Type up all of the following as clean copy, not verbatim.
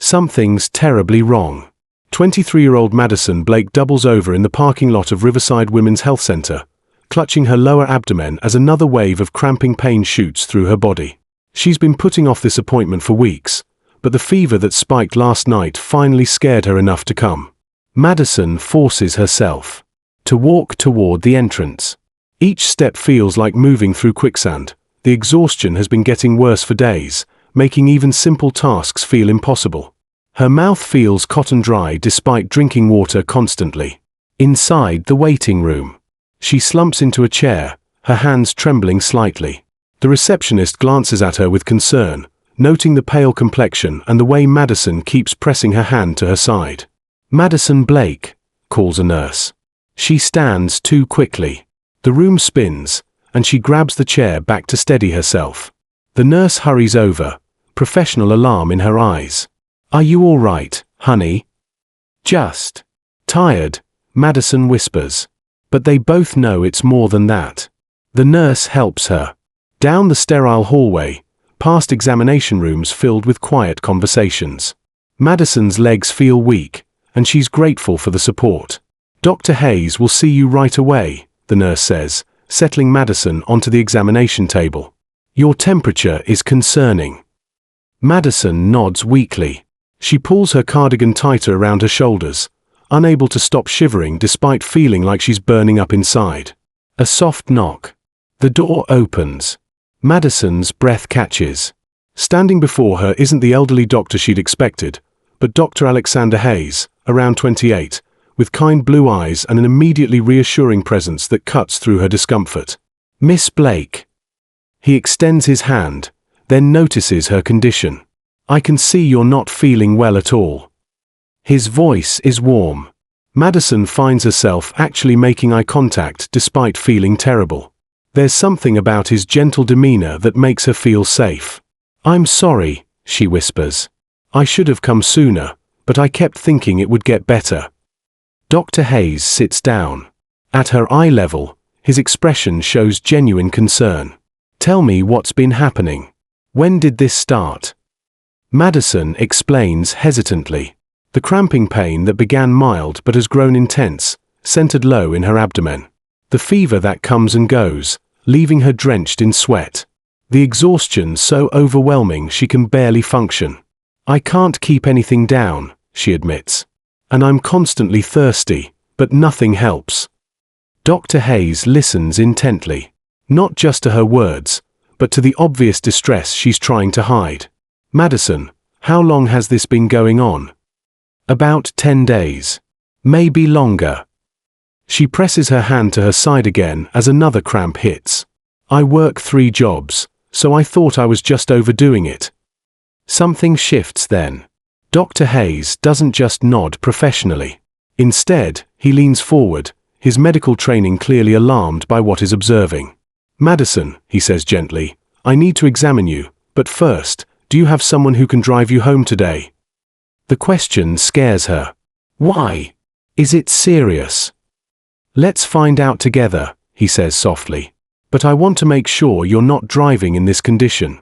Something's terribly wrong. 23-year-old Madison Blake doubles over in the parking lot of Riverside Women's Health Center, clutching her lower abdomen as another wave of cramping pain shoots through her body. She's been putting off this appointment for weeks, but the fever that spiked last night finally scared her enough to come. Madison forces herself to walk toward the entrance. Each step feels like moving through quicksand. The exhaustion has been getting worse for days, making even simple tasks feel impossible. Her mouth feels cotton dry despite drinking water constantly. Inside the waiting room, she slumps into a chair, her hands trembling slightly. The receptionist glances at her with concern, noting the pale complexion and the way Madison keeps pressing her hand to her side. "Madison Blake," calls a nurse. She stands too quickly. The room spins, and she grabs the chair back to steady herself. The nurse hurries over, professional alarm in her eyes. "Are you all right, honey?" "Just tired," Madison whispers. But they both know it's more than that. The nurse helps her down the sterile hallway, past examination rooms filled with quiet conversations. Madison's legs feel weak, and she's grateful for the support. "Dr. Hayes will see you right away," the nurse says, settling Madison onto the examination table. "Your temperature is concerning." Madison nods weakly. She pulls her cardigan tighter around her shoulders, unable to stop shivering despite feeling like she's burning up inside. A soft knock. The door opens. Madison's breath catches. Standing before her isn't the elderly doctor she'd expected, but Dr. Alexander Hayes, around 28, with kind blue eyes and an immediately reassuring presence that cuts through her discomfort. "Miss Blake." He extends his hand, then notices her condition. "I can see you're not feeling well at all." His voice is warm. Madison finds herself actually making eye contact despite feeling terrible. There's something about his gentle demeanor that makes her feel safe. "I'm sorry," she whispers. "I should have come sooner, but I kept thinking it would get better." Dr. Hayes sits down. At her eye level, his expression shows genuine concern. "Tell me what's been happening. When did this start?" Madison explains hesitantly. The cramping pain that began mild but has grown intense, centered low in her abdomen. The fever that comes and goes, leaving her drenched in sweat. The exhaustion so overwhelming she can barely function. "I can't keep anything down," she admits. "And I'm constantly thirsty, but nothing helps." Dr. Hayes listens intently, not just to her words, but to the obvious distress she's trying to hide. "Madison, how long has this been going on?" "About 10 days. Maybe longer." She presses her hand to her side again as another cramp hits. "I work 3 jobs, so I thought I was just overdoing it." Something shifts then. Dr. Hayes doesn't just nod professionally. Instead, he leans forward, his medical training clearly alarmed by what he's observing. "Madison," he says gently, "I need to examine you, but first, do you have someone who can drive you home today?" The question scares her. "Why? Is it serious?" "Let's find out together," he says softly. "But I want to make sure you're not driving in this condition."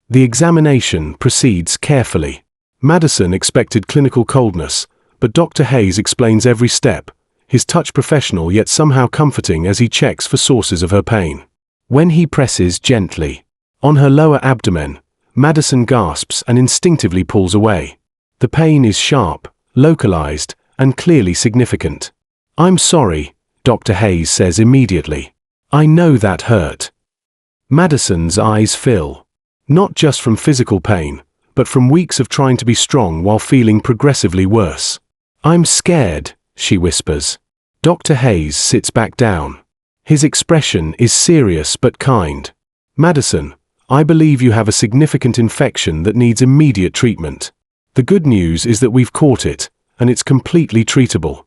The examination proceeds carefully. Madison expected clinical coldness, but Dr. Hayes explains every step, his touch professional yet somehow comforting as he checks for sources of her pain. When he presses gently on her lower abdomen, Madison gasps and instinctively pulls away. The pain is sharp, localized, and clearly significant. "I'm sorry," Dr. Hayes says immediately. "I know that hurt." Madison's eyes fill, not just from physical pain, but from weeks of trying to be strong while feeling progressively worse. "I'm scared," she whispers. Dr. Hayes sits back down. His expression is serious but kind. "Madison, I believe you have a significant infection that needs immediate treatment. The good news is that we've caught it, and it's completely treatable."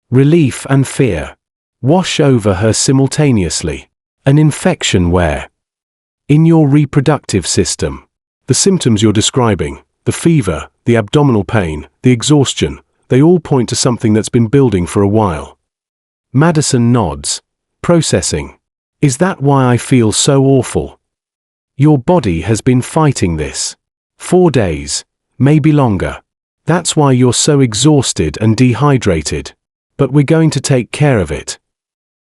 Relief and fear wash over her simultaneously. "An infection where?" "In your reproductive system. The symptoms you're describing, the fever, the abdominal pain, the exhaustion, they all point to something that's been building for a while." Madison nods, processing. "Is that why I feel so awful?" "Your body has been fighting this. 4 days, Maybe longer. That's why you're so exhausted and dehydrated. But we're going to take care of it.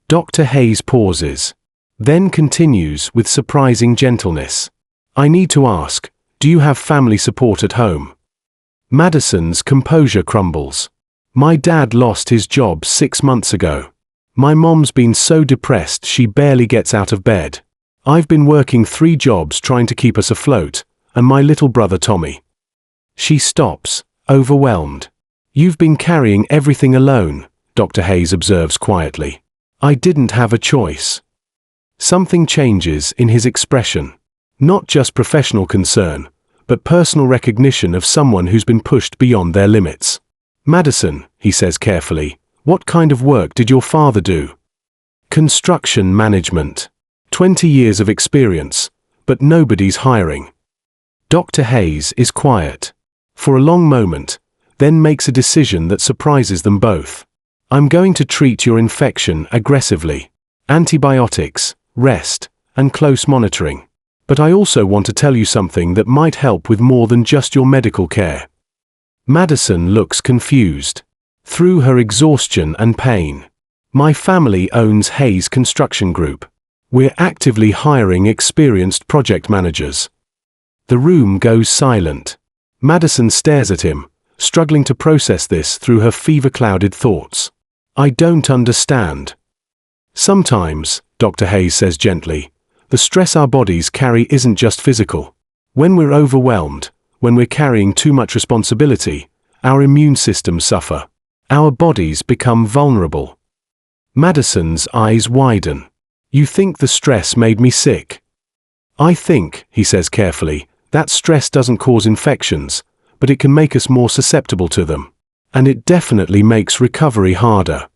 Dr. Hayes pauses, then continues with surprising gentleness. I need to ask, do you have family support at home? Madison's composure crumbles. My dad lost his job 6 months ago. My mom's been so depressed she barely gets out of bed. I've been working 3 jobs trying to keep us afloat, and my little brother Tommy. She stops, overwhelmed. You've been carrying everything alone, Dr. Hayes observes quietly. I didn't have a choice. Something changes in his expression. Not just professional concern, but personal recognition of someone who's been pushed beyond their limits. Madison, he says carefully, what kind of work did your father do? Construction management. 20 years of experience, but nobody's hiring. Dr. Hayes is quiet. For a long moment, then makes a decision that surprises them both. I'm going to treat your infection aggressively. Antibiotics, rest, and close monitoring. But I also want to tell you something that might help with more than just your medical care. Madison looks confused. Through her exhaustion and pain. My family owns Hayes Construction Group. We're actively hiring experienced project managers. The room goes silent. Madison stares at him, struggling to process this through her fever-clouded thoughts. I don't understand. Sometimes, Dr. Hayes says gently, the stress our bodies carry isn't just physical. When we're overwhelmed, when we're carrying too much responsibility, our immune systems suffer. Our bodies become vulnerable. Madison's eyes widen. You think the stress made me sick? I think, he says carefully, that stress doesn't cause infections, but it can make us more susceptible to them. And it definitely makes recovery harder.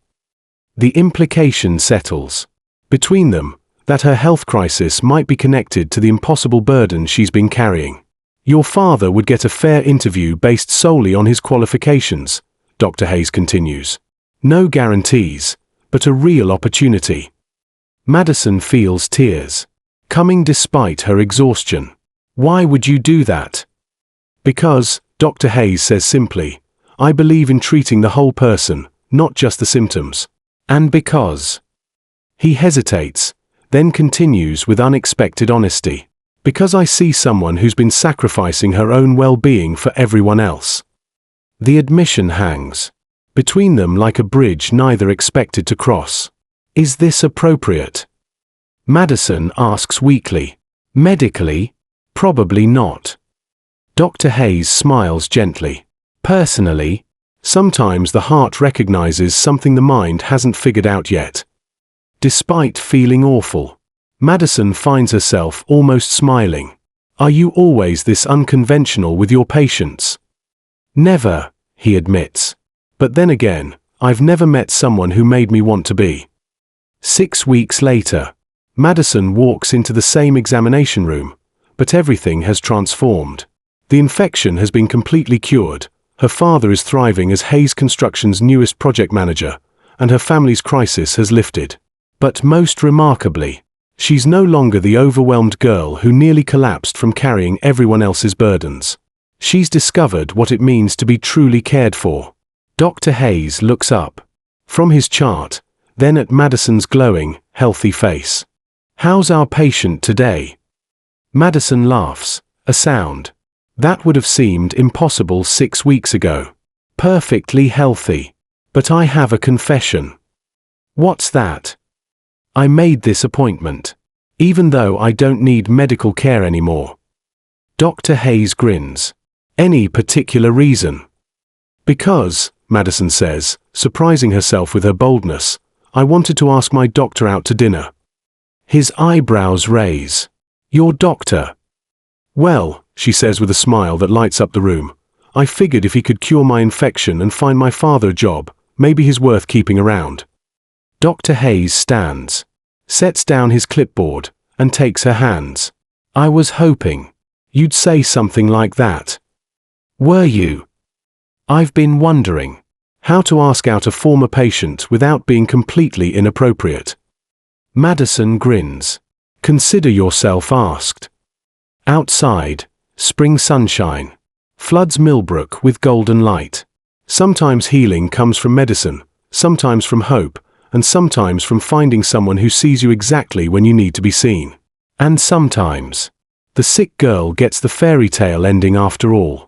The implication settles. Between them, that her health crisis might be connected to the impossible burden she's been carrying. Your father would get a fair interview based solely on his qualifications, Dr. Hayes continues. No guarantees, but a real opportunity. Madison feels tears, coming despite her exhaustion. Why would you do that? Because, Dr. Hayes says simply, I believe in treating the whole person, not just the symptoms. And because. He hesitates, then continues with unexpected honesty. Because I see someone who's been sacrificing her own well-being for everyone else. The admission hangs. Between them like a bridge neither expected to cross. Is this appropriate? Madison asks weakly. Medically? Probably not. Dr. Hayes smiles gently. Personally, sometimes the heart recognizes something the mind hasn't figured out yet. Despite feeling awful, Madison finds herself almost smiling. Are you always this unconventional with your patients? Never, he admits. But then again, I've never met someone who made me want to be. 6 weeks later, Madison walks into the same examination room, but everything has transformed. The infection has been completely cured, her father is thriving as Hayes Construction's newest project manager, and her family's crisis has lifted. But most remarkably, she's no longer the overwhelmed girl who nearly collapsed from carrying everyone else's burdens. She's discovered what it means to be truly cared for. Dr. Hayes looks up. From his chart, then at Madison's glowing, healthy face. How's our patient today? Madison laughs, a sound. That would have seemed impossible 6 weeks ago. Perfectly healthy. But I have a confession. What's that? I made this appointment. Even though I don't need medical care anymore. Dr. Hayes grins. Any particular reason? Because, Madison says, surprising herself with her boldness, I wanted to ask my doctor out to dinner. His eyebrows raise. Your doctor? Well, she says with a smile that lights up the room, I figured if he could cure my infection and find my father a job, maybe he's worth keeping around. Dr. Hayes stands, sets down his clipboard, and takes her hands. I was hoping you'd say something like that. Were you? I've been wondering how to ask out a former patient without being completely inappropriate. Madison grins. Consider yourself asked. Outside, spring sunshine. floods Millbrook with golden light. Sometimes healing comes from medicine, sometimes from hope, and sometimes from finding someone who sees you exactly when you need to be seen. And sometimes, the sick girl gets the fairy tale ending after all.